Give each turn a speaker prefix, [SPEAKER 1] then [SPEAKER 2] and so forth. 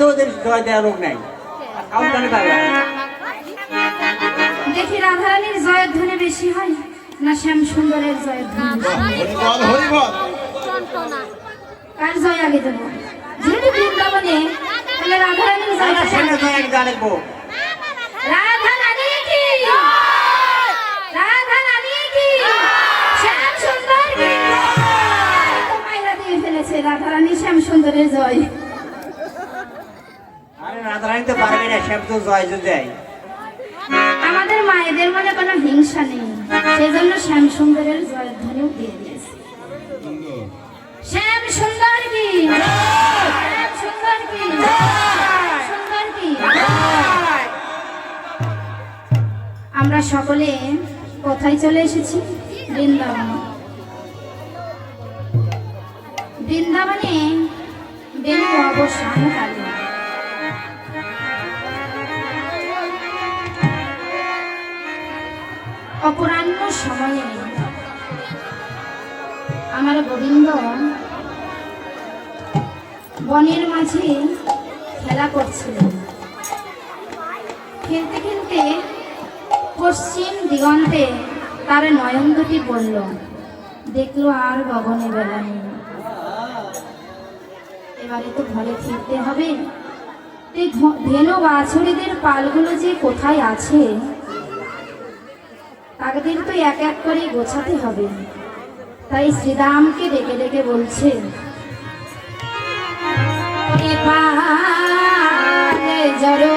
[SPEAKER 1] তো ওদের জয় দেওয়ার রোগ নাই।
[SPEAKER 2] দেখি রাধারানীর জয়ের ধ্বনি বেশি হয় না শ্যাম সুন্দরের জয়ের ধ্বনি? কার জয় আগে দেবো? যেহেতু বৃন্দাবনে তাহলে রাধারানীর জয়
[SPEAKER 1] দেখবো।
[SPEAKER 2] রাধারানী কি, রাধারানী কি, শ্যাম সুন্দর কি, মাইরা দিয়ে ফেলেছে রাধারানী শ্যাম সুন্দরের জয়।
[SPEAKER 1] আরে রাধারানী তো পারবে না, শ্যাম তো জয় দেয়।
[SPEAKER 2] আমাদের মায়েদের মনে কোনো হিংসা নেই, সেজন্য শ্যাম সুন্দরের জয়ের ধ্বনিও দিয়ে দিয়েছে। শ্যাম সুন্দর কি, শ্যাম সুন্দর কি, সুন্দর কি। আমরা সকলে কোথায় চলে এসেছি? বৃন্দাবন। বৃন্দাবনে বেনু অবসানকালে অপরাহ্ন সময়ে আমার গোবিন্দ বনের মাঝে খেলা করছিলেন। খেলতে খেলতে পশ্চিম দিগন্তে তার নয়ন দুটি পড়ল, দেখলো আর গগনে বেলা নেই। এবারে তো ঘরে ফিরতে হবে। ধেনু বাছুরিদের পালগুলো যে কোথায় আছে তাদের তো এক এক করে গোছাতে হবে। তাই শ্রীরামকে ডেকে ডেকে বলছে, জড়ো